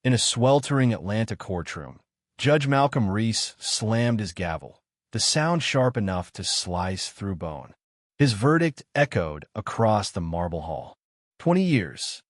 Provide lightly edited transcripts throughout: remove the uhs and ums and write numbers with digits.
In a sweltering Atlanta courtroom, Judge Malcolm Reese slammed his gavel, the sound sharp enough to slice through bone. His verdict echoed across the marble hall. 20 years.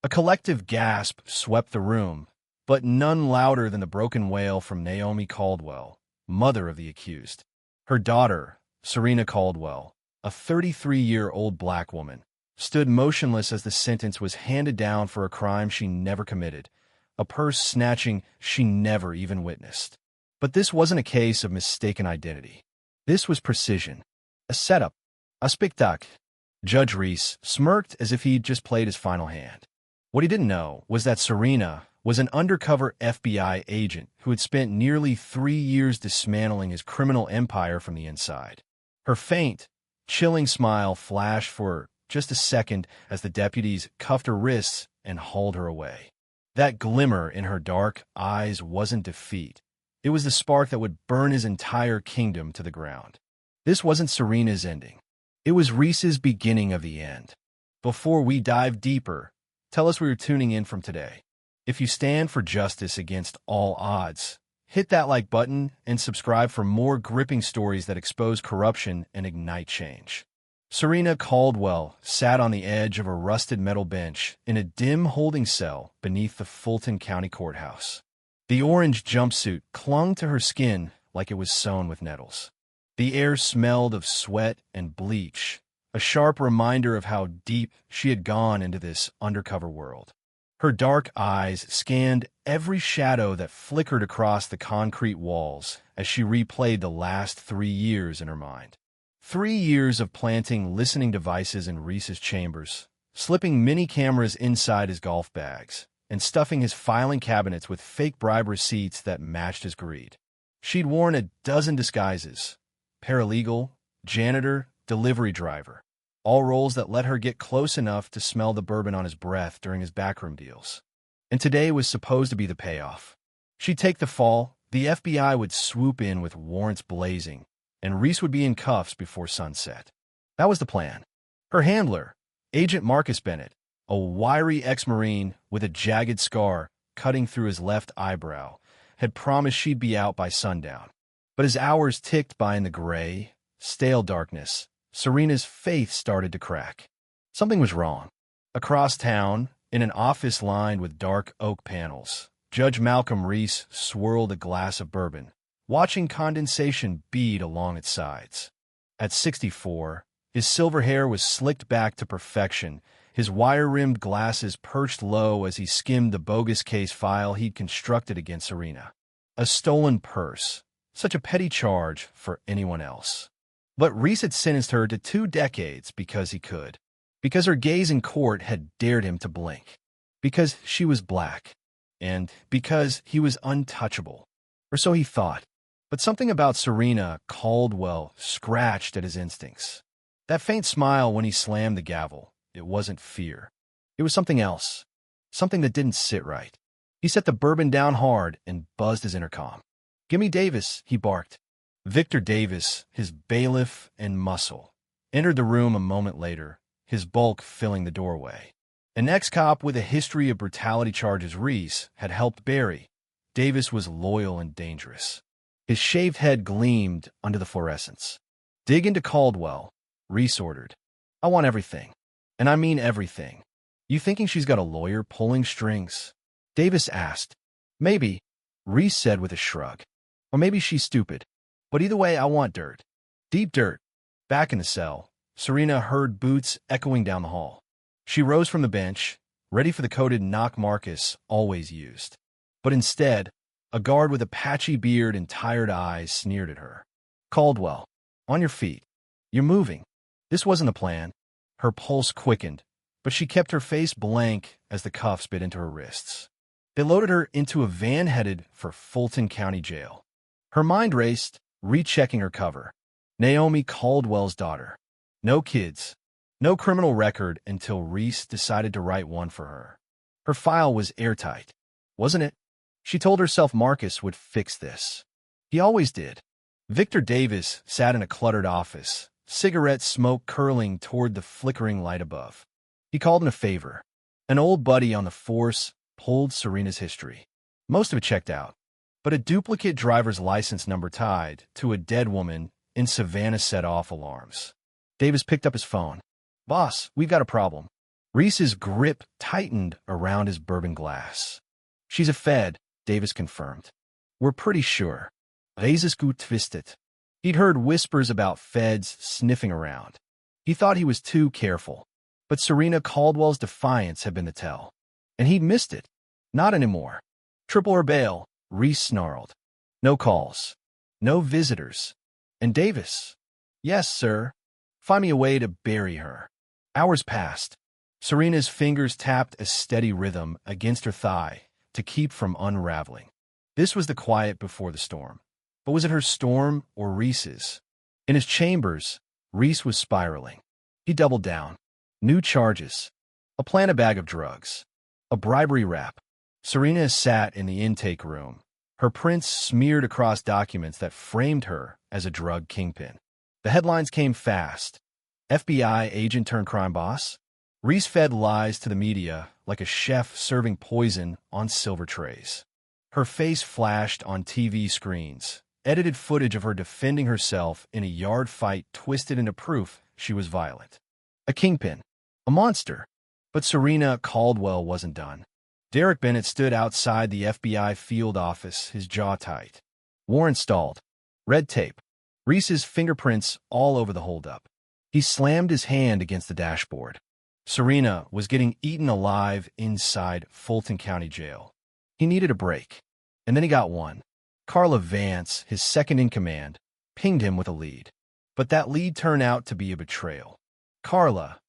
A collective gasp swept the room, but none louder than the broken wail from Naomi Caldwell, mother of the accused. Her daughter, Serena Caldwell, a 33-year-old black woman, stood motionless as the sentence was handed down for a crime she never committed, a purse snatching she never even witnessed. But this wasn't a case of mistaken identity. This was precision, a setup, a spectacle. Judge Reese smirked as if he'd just played his final hand. What he didn't know was that Serena was an undercover FBI agent who had spent nearly 3 years dismantling his criminal empire from the inside. Her faint, chilling smile flashed for just a second as the deputies cuffed her wrists and hauled her away. That glimmer in her dark eyes wasn't defeat. It was the spark that would burn his entire kingdom to the ground. This wasn't Serena's ending. It was Reese's beginning of the end. Before we dive deeper, tell us where you're tuning in from today. If you stand for justice against all odds, hit that like button and subscribe for more gripping stories that expose corruption and ignite change. Serena Caldwell sat on the edge of a rusted metal bench in a dim holding cell beneath the Fulton County Courthouse. The orange jumpsuit clung to her skin like it was sewn with nettles. The air smelled of sweat and bleach, a sharp reminder of how deep she had gone into this undercover world. Her dark eyes scanned every shadow that flickered across the concrete walls as she replayed the last 3 years in her mind. 3 years of planting listening devices in Reese's chambers, slipping mini cameras inside his golf bags, and stuffing his filing cabinets with fake bribe receipts that matched his greed. She'd worn a dozen disguises: paralegal, janitor, delivery driver, all roles that let her get close enough to smell the bourbon on his breath during his backroom deals. And today was supposed to be the payoff. She'd take the fall, the FBI would swoop in with warrants blazing, and Reese would be in cuffs before sunset. That was the plan. Her handler, Agent Marcus Bennett, a wiry ex-Marine with a jagged scar cutting through his left eyebrow, had promised she'd be out by sundown. But as hours ticked by in the gray, stale darkness, Serena's faith started to crack. Something was wrong. Across town, in an office lined with dark oak panels, Judge Malcolm Reese swirled a glass of bourbon, watching condensation bead along its sides. At 64, his silver hair was slicked back to perfection, his wire-rimmed glasses perched low as he skimmed the bogus case file he'd constructed against Serena. A stolen purse, such a petty charge for anyone else. But Reese had sentenced her to 2 decades because he could. Because her gaze in court had dared him to blink. Because she was black. And because he was untouchable. Or so he thought. But something about Serena Caldwell scratched at his instincts. That faint smile when he slammed the gavel, it wasn't fear. It was something else. Something that didn't sit right. He set the bourbon down hard and buzzed his intercom. "Gimme Davis," he barked. Victor Davis, his bailiff and muscle, entered the room a moment later, his bulk filling the doorway. An ex-cop with a history of brutality charges Reese had helped bury. Davis was loyal and dangerous. His shaved head gleamed under the fluorescence. "Dig into Caldwell," Reese ordered. "I want everything. And I mean everything." "You thinking she's got a lawyer pulling strings?" Davis asked. "Maybe," Reese said with a shrug. "Or maybe she's stupid. But either way, I want dirt. Deep dirt." Back in the cell, Serena heard boots echoing down the hall. She rose from the bench, ready for the coded knock Marcus always used. But instead, a guard with a patchy beard and tired eyes sneered at her. "Caldwell, on your feet. You're moving." This wasn't a plan. Her pulse quickened, but she kept her face blank as the cuffs bit into her wrists. They loaded her into a van headed for Fulton County Jail. Her mind raced, rechecking her cover. Naomi Caldwell's daughter. No kids. No criminal record until Reese decided to write one for her. Her file was airtight, wasn't it? She told herself Marcus would fix this. He always did. Victor Davis sat in a cluttered office, cigarette smoke curling toward the flickering light above. He called in a favor. An old buddy on the force, pulled Serena's history. Most of it checked out, but a duplicate driver's license number tied to a dead woman in Savannah set off alarms. Davis picked up his phone. "Boss, we've got a problem." Reese's grip tightened around his bourbon glass. "She's a Fed," Davis confirmed. "We're pretty sure." Reese's gut twisted. He'd heard whispers about Feds sniffing around. He thought he was too careful, but Serena Caldwell's defiance had been the tell. And he'd missed it. Not anymore. "Triple or bail," Reese snarled. "No calls. No visitors." And Davis, "Yes, sir. Find me a way to bury her." Hours passed. Serena's fingers tapped a steady rhythm against her thigh to keep from unraveling. This was the quiet before the storm. But was it her storm or Reese's? In his chambers, Reese was spiraling. He doubled down. New charges. A plant bag of drugs. A bribery rap. Serena sat in the intake room, her prints smeared across documents that framed her as a drug kingpin. The headlines came fast. FBI agent turned crime boss. Reese fed lies to the media like a chef serving poison on silver trays. Her face flashed on TV screens, edited footage of her defending herself in a yard fight twisted into proof she was violent. A kingpin. A monster. But Serena Caldwell wasn't done. Derek Bennett stood outside the FBI field office, his jaw tight. Warrant stalled. Red tape. Reese's fingerprints all over the holdup. He slammed his hand against the dashboard. Serena was getting eaten alive inside Fulton County Jail. He needed a break. And then he got one. Carla Vance, his second-in-command, pinged him with a lead. But that lead turned out to be a betrayal. Carla,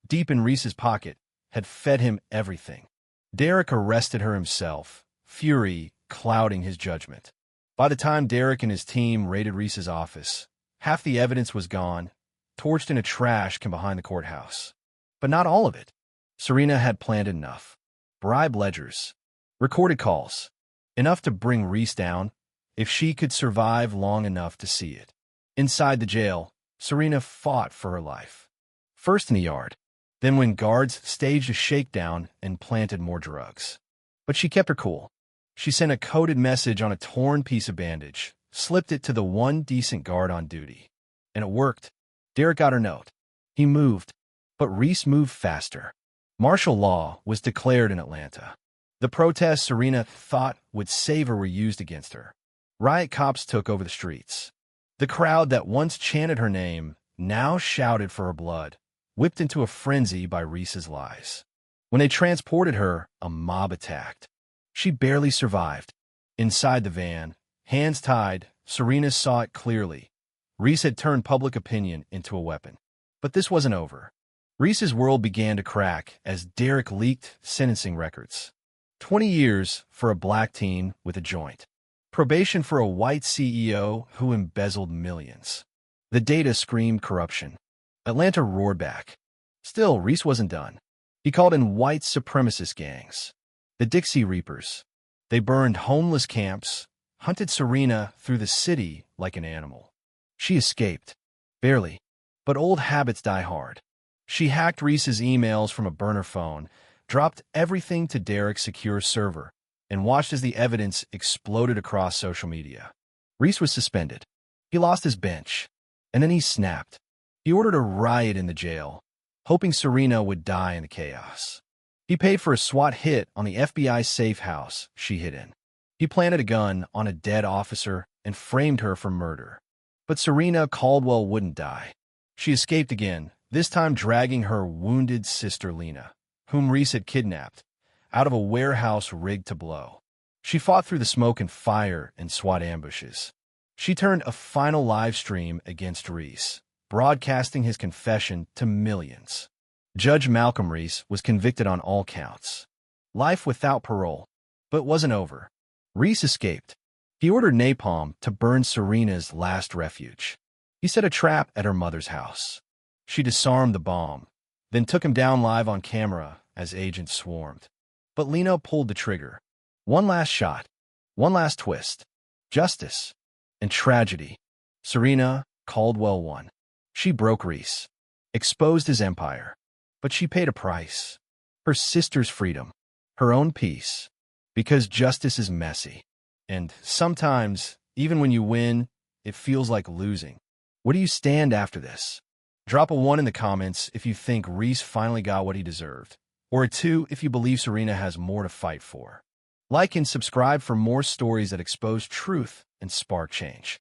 deep in Reese's pocket, had fed him everything. Derek arrested her himself, fury clouding his judgment. By the time Derek and his team raided Reese's office, half the evidence was gone, torched in a trash can behind the courthouse. But not all of it. Serena had planned enough. Bribe ledgers. Recorded calls. Enough to bring Reese down, if she could survive long enough to see it. Inside the jail, Serena fought for her life. First in the yard, then when guards staged a shakedown and planted more drugs. But she kept her cool. She sent a coded message on a torn piece of bandage, slipped it to the one decent guard on duty. And it worked. Derek got her note. He moved, but Reese moved faster. Martial law was declared in Atlanta. The protests Serena thought would save her were used against her. Riot cops took over the streets. The crowd that once chanted her name now shouted for her blood, whipped into a frenzy by Reese's lies. When they transported her, a mob attacked. She barely survived. Inside the van, hands tied, Serena saw it clearly. Reese had turned public opinion into a weapon. But this wasn't over. Reese's world began to crack as Derek leaked sentencing records. 20 years for a black teen with a joint. Probation for a white CEO who embezzled millions. The data screamed corruption. Atlanta roared back. Still, Reese wasn't done. He called in white supremacist gangs. The Dixie Reapers. They burned homeless camps, hunted Serena through the city like an animal. She escaped. Barely. But old habits die hard. She hacked Reese's emails from a burner phone, dropped everything to Derek's secure server, and watched as the evidence exploded across social media. Reese was suspended. He lost his bench. And then he snapped. He ordered a riot in the jail, hoping Serena would die in the chaos. He paid for a SWAT hit on the FBI safe house she hid in. He planted a gun on a dead officer and framed her for murder. But Serena Caldwell wouldn't die. She escaped again, this time dragging her wounded sister Lena, whom Reese had kidnapped, out of a warehouse rigged to blow. She fought through the smoke and fire and SWAT ambushes. She turned a final live stream against Reese, broadcasting his confession to millions. Judge Malcolm Reese was convicted on all counts. Life without parole, but wasn't over. Reese escaped. He ordered napalm to burn Serena's last refuge. He set a trap at her mother's house. She disarmed the bomb, then took him down live on camera as agents swarmed. But Lena pulled the trigger. One last shot. One last twist. Justice. And tragedy. Serena Caldwell won. She broke Reese. Exposed his empire. But she paid a price. Her sister's freedom. Her own peace. Because justice is messy. And sometimes, even when you win, it feels like losing. Where do you stand after this? Drop a 1 in the comments if you think Reese finally got what he deserved, or a 2 if you believe Serena has more to fight for. Like and subscribe for more stories that expose truth and spark change.